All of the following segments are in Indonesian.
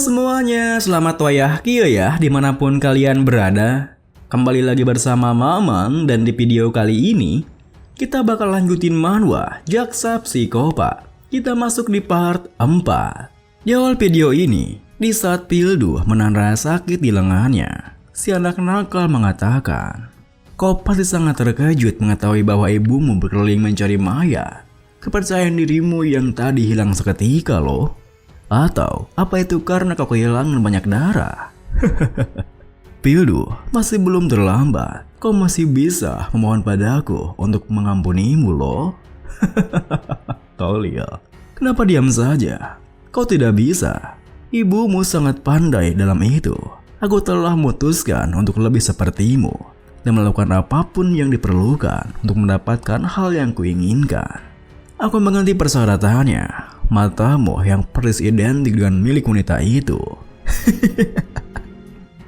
semuanya, selamat wayahkio ya dimanapun kalian berada. Kembali lagi bersama Mamang dan di video kali ini kita bakal lanjutin manhwa Jaksa Psikopat. Kita masuk di part 4. Di awal video ini, di saat Pildu menahan rasa sakit di lengannya, si anak nakal mengatakan, "Kau pasti sangat terkejut mengetahui bahwa ibumu berkeliling mencari Maya. Kepercayaan dirimu yang tadi hilang seketika loh. Atau apa itu karena kau kehilangan banyak darah?" Pildu, masih belum terlambat. Kau masih bisa memohon padaku untuk mengampunimu loh. Kau lihat, kenapa diam saja? Kau tidak bisa. Ibumu sangat pandai dalam itu. Aku telah memutuskan untuk lebih sepertimu dan melakukan apapun yang diperlukan untuk mendapatkan hal yang kuinginkan. Aku mengganti persyaratannya. Matamu yang persis identik dengan milik wanita itu.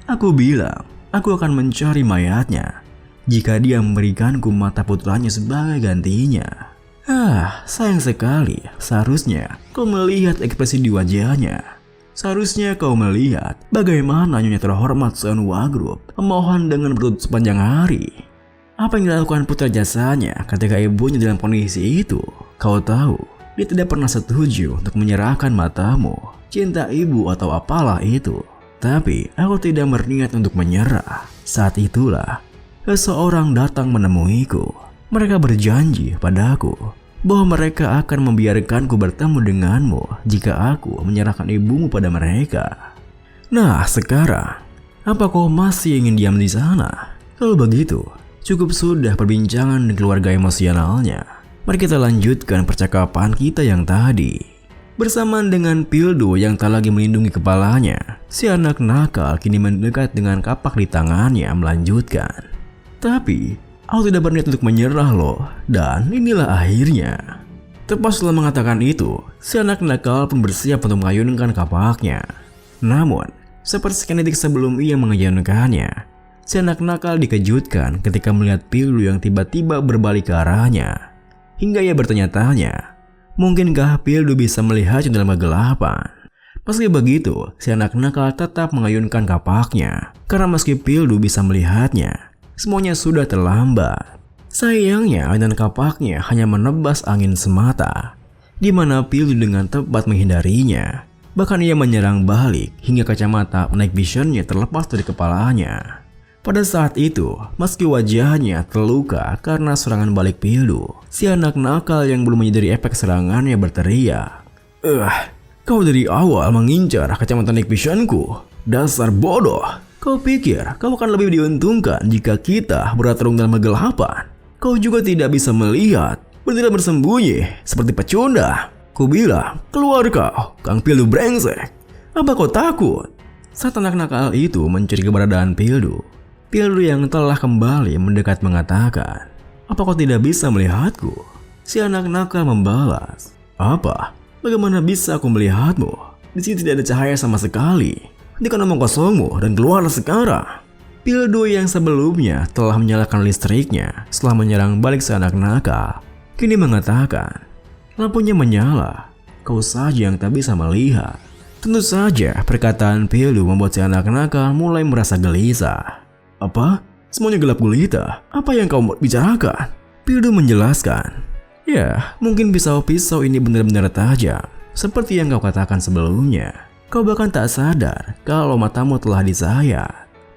Aku bilang, aku akan mencari mayatnya jika dia memberikanku mata putranya sebagai gantinya. Sayang sekali. Seharusnya kau melihat ekspresi di wajahnya. Seharusnya kau melihat bagaimana nyonya terhormat Seon Wagrup memohon dengan berlutut sepanjang hari. Apa yang dilakukan putra jasanya ketika ibunya dalam kondisi itu? Kau tahu, dia tidak pernah setuju untuk menyerahkan matamu, cinta ibu atau apalah itu. Tapi aku tidak berniat untuk menyerah. Saat itulah, seseorang datang menemuiku. Mereka berjanji padaku bahwa mereka akan membiarkanku bertemu denganmu jika aku menyerahkan ibumu pada mereka. Nah, sekarang, apa kau masih ingin diam di sana? Kalau begitu, cukup sudah perbincangan dengan keluarga emosionalnya. Mari kita lanjutkan percakapan kita yang tadi. Bersamaan dengan Pildu yang tak lagi melindungi kepalanya, si anak nakal kini mendekat dengan kapak di tangannya melanjutkan. Tapi, aku tidak berniat untuk menyerah loh, dan inilah akhirnya. Tepat setelah mengatakan itu, si anak nakal pun bersiap untuk mengayunkan kapaknya. Namun, seperti sekian detik sebelum ia mengayunkannya, si anak nakal dikejutkan ketika melihat Pildu yang tiba-tiba berbalik ke arahnya. Hingga ia bertanya-tanya, mungkinkah Pildu bisa melihatnya dalam kegelapan? Meski begitu, si anak nakal tetap mengayunkan kapaknya. Karena meski Pildu bisa melihatnya, semuanya sudah terlambat. Sayangnya, ayunan kapaknya hanya menebas angin semata, di mana Pildu dengan tepat menghindarinya. Bahkan ia menyerang balik hingga kacamata night visionnya terlepas dari kepalanya. Pada saat itu, meski wajahnya terluka karena serangan balik Pildu, si anak nakal yang belum menyadari efek serangannya berteriak, Kau dari awal mengincar kacamata night visionku. Dasar bodoh. Kau pikir kau akan lebih diuntungkan jika kita bertarung dalam kegelapan? Kau juga tidak bisa melihat, bertindak bersembunyi seperti pecundang. Ku bilang, keluar kau, Kang Pildu brengsek. Apa kau takut? Saat anak nakal itu mencuri keberadaan Pildu, Pildu yang telah kembali mendekat mengatakan, apa kau tidak bisa melihatku? Si anak nakal membalas, apa? Bagaimana bisa aku melihatmu? Di sini tidak ada cahaya sama sekali. Hentikan omong kosongmu dan keluarlah sekarang. Pildu yang sebelumnya telah menyalakan listriknya setelah menyerang balik si anak nakal, kini mengatakan, lampunya menyala. Kau saja yang tak bisa melihat. Tentu saja perkataan Pildu membuat si anak nakal mulai merasa gelisah. Apa? Semuanya gelap gulita? Apa yang kau bicarakan? Pildu menjelaskan. Ya, mungkin pisau-pisau ini benar-benar tajam, seperti yang kau katakan sebelumnya. Kau bahkan tak sadar kalau matamu telah disayat.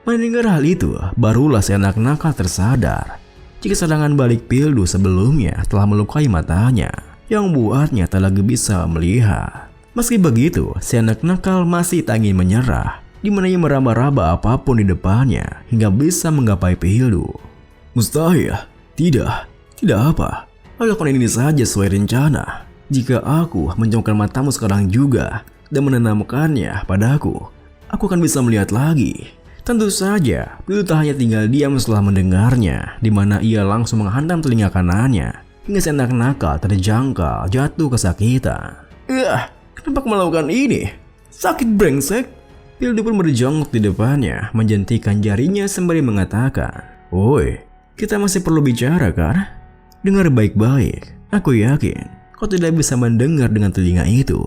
Mendengar hal itu, barulah si anak nakal tersadar jika serangan balik Pildu sebelumnya telah melukai matanya, yang buatnya tak lagi bisa melihat. Meski begitu, si anak nakal masih tak ingin menyerah, di mana ia meraba-raba apapun di depannya hingga bisa menggapai Pildu. Mustahil, tidak apa. Lakukan ini saja sesuai rencana. Jika aku menjauhkan matamu sekarang juga dan menanamkannya padaku, aku akan bisa melihat lagi. Tentu saja, Pildu tak hanya tinggal diam setelah mendengarnya, di mana ia langsung menghantam telinga kanannya hingga si anak nakal terjangkau jatuh kesakitan. Kenapa kau melakukan ini? Sakit brengsek. Pildu pun berjongkok di depannya, menjentikan jarinya sembari mengatakan, "Woi, kita masih perlu bicara kan? Dengar baik-baik, aku yakin kau tidak bisa mendengar dengan telinga itu.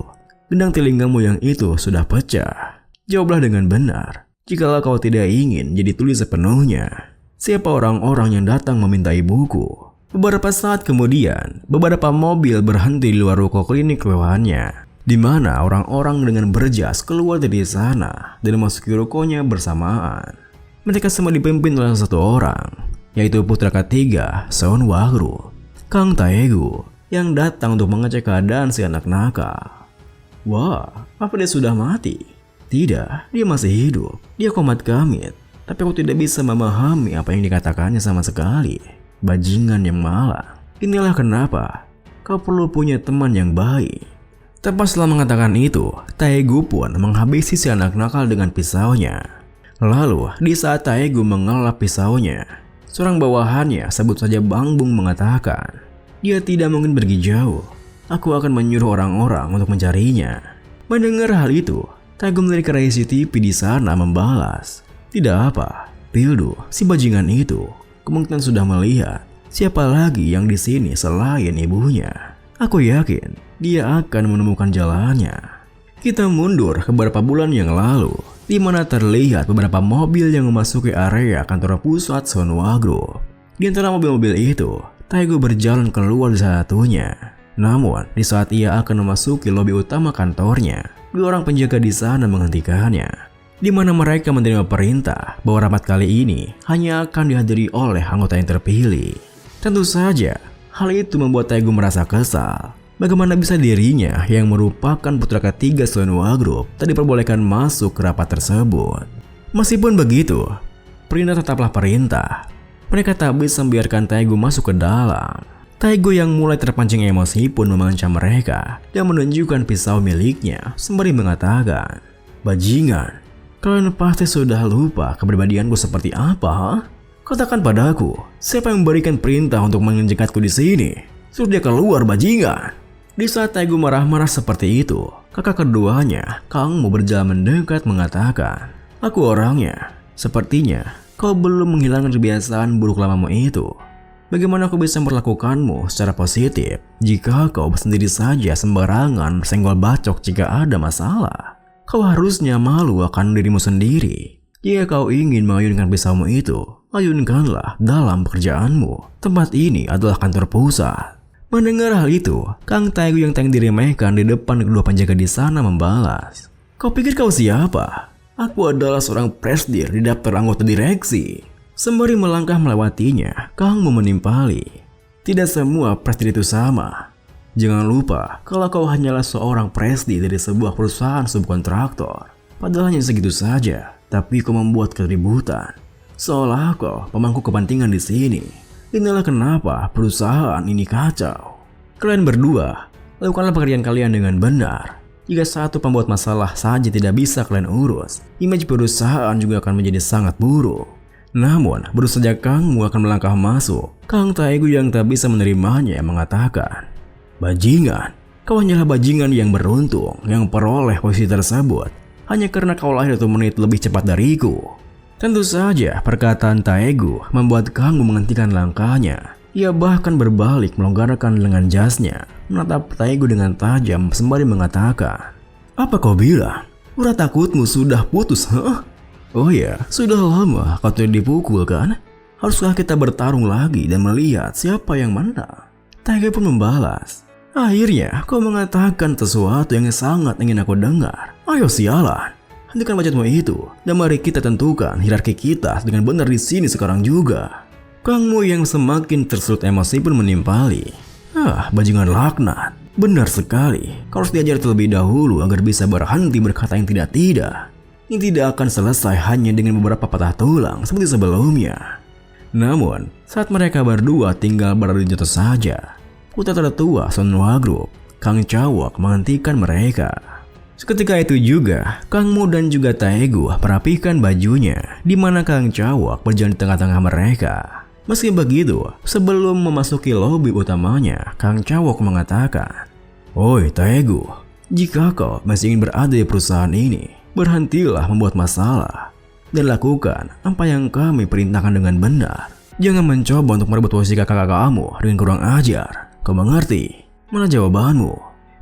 Gendang telingamu yang itu sudah pecah. Jawablah dengan benar. Jikalau kau tidak ingin jadi tuli sepenuhnya, siapa orang-orang yang datang meminta ibuku? Beberapa saat kemudian, beberapa mobil berhenti di luar ruko klinik keluhannya, di mana orang-orang dengan berjas keluar dari sana dan memasuki rukonya bersamaan. Mereka semua dipimpin oleh satu orang, yaitu putra ketiga Son Wagru, Kang Taegu, yang datang untuk mengecek keadaan si anak nakal. Wah, apa dia sudah mati? Tidak, dia masih hidup. Dia komat kamit, tapi aku tidak bisa memahami apa yang dikatakannya sama sekali. Bajingan yang malang. Inilah kenapa kau perlu punya teman yang baik. Tepat setelah mengatakan itu, Taegu pun menghabisi si anak nakal dengan pisaunya. Lalu, di saat Taegu mengelap pisaunya, seorang bawahannya, sebut saja Bang Bung, mengatakan, dia tidak mungkin pergi jauh. Aku akan menyuruh orang-orang untuk mencarinya. Mendengar hal itu, Taegu melirik ke CCTV di sana membalas, tidak apa, Pildu, si bajingan itu kemungkinan sudah melihat siapa lagi yang di sini selain ibunya. Aku yakin dia akan menemukan jalannya. Kita mundur ke beberapa bulan yang lalu, di mana terlihat beberapa mobil yang memasuki area kantor pusat Son Wagru. Di antara mobil-mobil itu, Taegu berjalan keluar di salah satunya. Namun, di saat ia akan memasuki lobi utama kantornya, dua orang penjaga di sana menghentikannya, di mana mereka menerima perintah bahwa rapat kali ini hanya akan dihadiri oleh anggota yang terpilih. Tentu saja, hal itu membuat Taegu merasa kesal. Bagaimana bisa dirinya yang merupakan putra ketiga Son Wagru tak diperbolehkan masuk ke rapat tersebut? Meskipun begitu, perintah tetaplah perintah. Mereka tak bisa membiarkan Taegu masuk ke dalam. Taegu yang mulai terpancing emosi pun mengancam mereka dan menunjukkan pisau miliknya sembari mengatakan, bajingan, kalian pasti sudah lupa kepribadianku seperti apa, ha? Katakan padaku, siapa yang memberikan perintah untuk menginjakku di sini? Suruh dia keluar, bajingan. Di saat Taegu marah-marah seperti itu, kakak keduanya, Kang Mu, berjalan mendekat mengatakan, aku orangnya. Sepertinya kau belum menghilangkan kebiasaan buruk lamamu itu. Bagaimana aku bisa memperlakukanmu secara positif jika kau sendiri saja sembarangan senggol bacok jika ada masalah? Kau harusnya malu akan dirimu sendiri. Jika kau ingin mengayunkan pisaumu itu, ayunkanlah dalam pekerjaanmu. Tempat ini adalah kantor pusat. Mendengar hal itu, Kang Taegu yang tengah diremehkan di depan kedua penjaga di sana membalas, kau pikir kau siapa? Aku adalah seorang presdir di daftar anggota direksi. Sembari melangkah melewatinya, Kang Mu menimpali, tidak semua presdir itu sama. Jangan lupa kalau kau hanyalah seorang presdir dari sebuah perusahaan subkontraktor. Padahal hanya segitu saja, tapi kau membuat keributan. Seolah kau pemangku kepentingan di sini. Inilah kenapa perusahaan ini kacau. Kalian berdua, lakukanlah pekerjaan kalian dengan benar. Jika satu pembuat masalah saja tidak bisa kalian urus, image perusahaan juga akan menjadi sangat buruk. Namun, baru saja Kang Mu akan melangkah masuk, Kang Taegu yang tak bisa menerimanya mengatakan, bajingan, kau hanyalah bajingan yang beruntung yang peroleh posisi tersebut hanya karena kau lahir 1 menit lebih cepat dariku. Tentu saja perkataan Taegu membuat Kang Mu menghentikan langkahnya. Ia bahkan berbalik melonggarkan lengan jasnya, menatap Taegu dengan tajam sembari mengatakan, apa kau bilang? Urat takutmu sudah putus, huh? Oh ya, sudah lama kau tidak dipukul kan? Haruskah kita bertarung lagi dan melihat siapa yang menang? Taegu pun membalas, akhirnya kau mengatakan sesuatu yang sangat ingin aku dengar. Ayo sialan, hentikan bacotmu itu dan mari kita tentukan hierarki kita dengan benar di sini sekarang juga. Kang Mu yang semakin tersulut emosi pun menimpali, bajingan laknat, benar sekali. Kau harus diajar terlebih dahulu agar bisa berhenti berkata yang tidak-tidak. Ini tidak akan selesai hanya dengan beberapa patah tulang seperti sebelumnya. Namun, saat mereka berdua tinggal berada di jatuh saja, putra tertua Son Wagru, Kang Chawok, menghentikan mereka. Seketika itu juga, Kang Mu dan juga Taegu merapikan bajunya, di mana Kang Chawok berjalan di tengah-tengah mereka. Meski begitu, sebelum memasuki lobi utamanya, Kang Chawok mengatakan, oi Taegu, jika kau masih ingin berada di perusahaan ini, berhentilah membuat masalah dan lakukan apa yang kami perintahkan dengan benar. Jangan mencoba untuk merebut posisi kakak kamu dengan kurang ajar. Kau mengerti? Mana jawabanmu?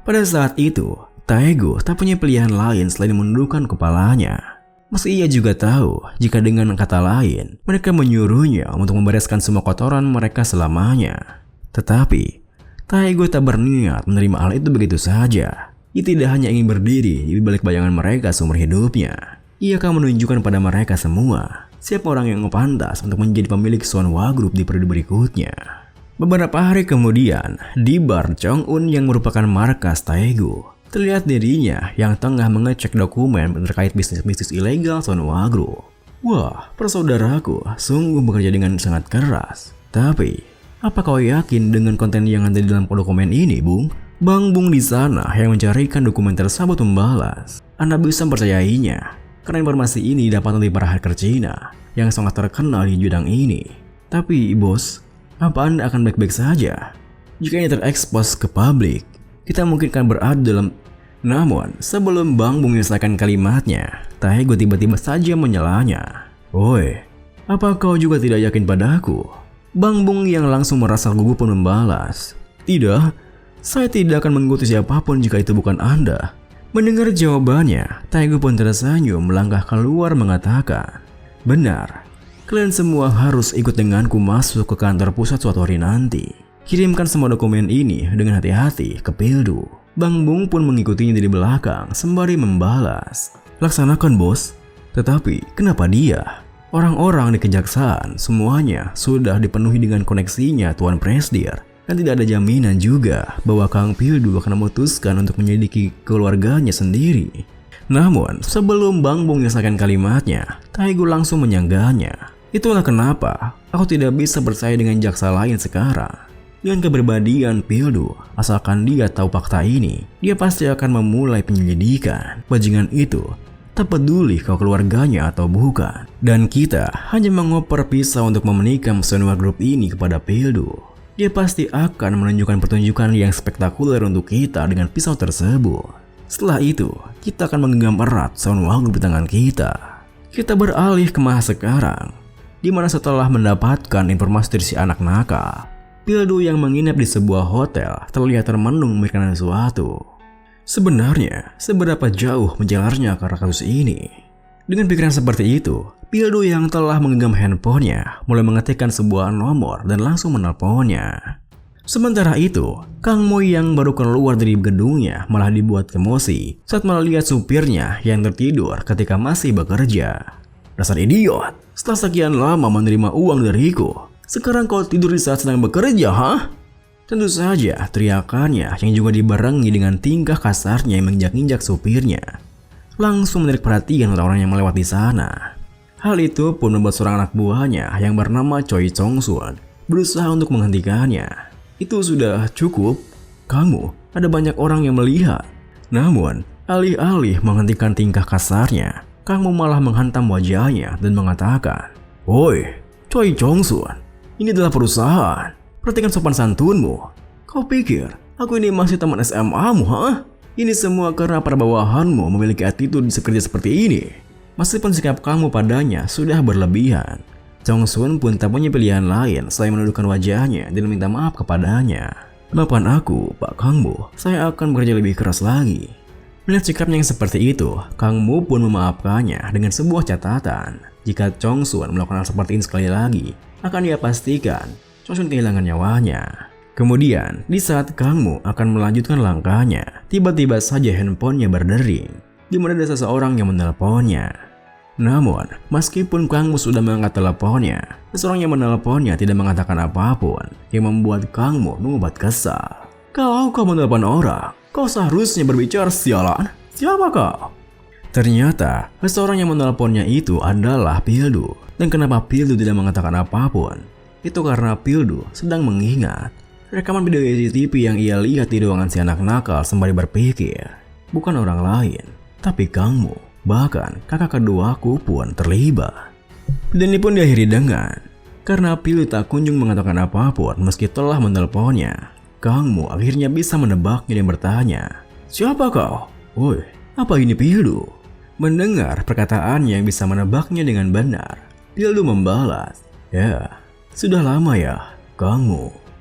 Pada saat itu, Taegu tak punya pilihan lain selain menundukkan kepalanya. Meski ia juga tahu jika dengan kata lain mereka menyuruhnya untuk membereskan semua kotoran mereka selamanya. Tetapi Taegu tak berniat menerima hal itu begitu saja. Ia tidak hanya ingin berdiri di balik bayangan mereka seumur hidupnya. Ia akan menunjukkan pada mereka semua siapa orang yang pantas untuk menjadi pemilik Sonhwa Group di periode berikutnya. Beberapa hari kemudian, di bar Chong-un yang merupakan markas Taegu, terlihat dirinya yang tengah mengecek dokumen terkait bisnis-bisnis ilegal Sonhwa Group. Wah, persaudaraku sungguh bekerja dengan sangat keras. Tapi, apa kau yakin dengan konten yang ada di dalam dokumen ini, Bung? Bang Bung di sana yang mencarikan dokumen tersebut membalas. Anda bisa mempercayainya, karena informasi ini dapat dari para hacker Cina yang sangat terkenal di bidang ini. Tapi, bos, apa Anda akan baik-baik saja? Jika ini terekspos ke publik, kita mungkin akan berada dalam... Namun, sebelum Bang Bung menyelesaikan kalimatnya, Taegu tiba-tiba saja menyelanya. Woi, apa kau juga tidak yakin padaku? Bang Bung yang langsung merasa gugup pun membalas. Tidak, saya tidak akan mengikuti siapapun jika itu bukan Anda. Mendengar jawabannya, Taegu pun tersenyum melangkah keluar mengatakan, benar, kalian semua harus ikut denganku masuk ke kantor pusat suatu hari nanti. Kirimkan semua dokumen ini dengan hati-hati ke Pildu. Bang Bung pun mengikutinya dari belakang sembari membalas. Laksanakan, bos. Tetapi kenapa dia? Orang-orang di kejaksaan semuanya sudah dipenuhi dengan koneksinya Tuan Presdir. Dan tidak ada jaminan juga bahwa Kang Pildu akan memutuskan untuk menyelidiki keluarganya sendiri. Namun, sebelum Bang Bung menyelesaikan kalimatnya, Taegu langsung menyanggahnya. Itulah kenapa aku tidak bisa percaya dengan jaksa lain sekarang. Dengan kepribadian Pildu, asalkan dia tahu fakta ini, dia pasti akan memulai penyelidikan. Bajingan itu tak peduli kau keluarganya atau bukan. Dan kita hanya mengoper pisau untuk memenikam Sonhwa Group ini kepada Pildu. Dia pasti akan menunjukkan pertunjukan yang spektakuler untuk kita dengan pisau tersebut. Setelah itu, kita akan menggenggam erat Sonhwa Group di tangan kita. Kita beralih ke masa sekarang, di mana setelah mendapatkan informasi dari si anak nakal, Pildu yang menginap di sebuah hotel terlihat termenung memikirkan sesuatu. Sebenarnya, seberapa jauh menjalarnya ke arah kasus ini? Dengan pikiran seperti itu, Pildu yang telah menggenggam handphonenya mulai mengetikkan sebuah nomor dan langsung menelponnya. Sementara itu, Kang Moy yang baru keluar dari gedungnya malah dibuat emosi saat melihat supirnya yang tertidur ketika masih bekerja. Dasar idiot, setelah sekian lama menerima uang dariku, sekarang kau tidur di saat sedang bekerja, ha? Tentu saja teriakannya yang juga dibarengi dengan tingkah kasarnya yang menginjak-injak supirnya langsung menarik perhatian orang-orang yang melewat di sana. Hal itu pun membuat seorang anak buahnya yang bernama Choi Chong-sun berusaha untuk menghentikannya. Itu sudah cukup, kamu ada banyak orang yang melihat. Namun, alih-alih menghentikan tingkah kasarnya, kamu malah menghantam wajahnya dan mengatakan, woi, Choi Chong-sun, ini adalah perusahaan. Perhatikan sopan santunmu. Kau pikir aku ini masih teman SMA-mu, ha? Ini semua karena para bawahanmu memiliki attitude kerja seperti ini. Meskipun sikap kamu padanya sudah berlebihan, Chong-sun pun tak punya pilihan lain selain menundukkan wajahnya dan meminta maaf kepadanya. Maafkan aku, Pak Kang Mu, saya akan bekerja lebih keras lagi. Melihat sikapnya yang seperti itu, Kang Mu pun memaafkannya dengan sebuah catatan. Jika Chong-sun melakukan hal seperti ini sekali lagi, akan dia pastikan Chong-sun kehilangan nyawanya. Kemudian, di saat Kang Mu akan melanjutkan langkahnya, tiba-tiba saja handphonenya berdering, di mana ada seseorang yang menelponnya. Namun, meskipun Kang Mu sudah mengangkat teleponnya, seseorang yang menelponnya tidak mengatakan apapun, yang membuat Kang Mu mengubat kesal. Kalau kau menelpon orang, kau seharusnya berbicara, sialan. Siapa kau? Ternyata, seseorang yang menelponnya itu adalah Pildu. Dan kenapa Pildu tidak mengatakan apapun? Itu karena Pildu sedang mengingat rekaman video CCTV yang ia lihat di ruangan si anak nakal sembari berpikir. Bukan orang lain, tapi Kang Mu. Bahkan kakak keduaku pun terlibat. Dan ini pun diakhiri dengan, karena Pildu tak kunjung mengatakan apapun meski telah menelponnya, Kang Mu akhirnya bisa menebaknya dan bertanya, siapa kau? Woi, apa ini Pildu? Mendengar perkataan yang bisa menebaknya dengan benar, Pildu membalas, ya, sudah lama ya, Kang Mu.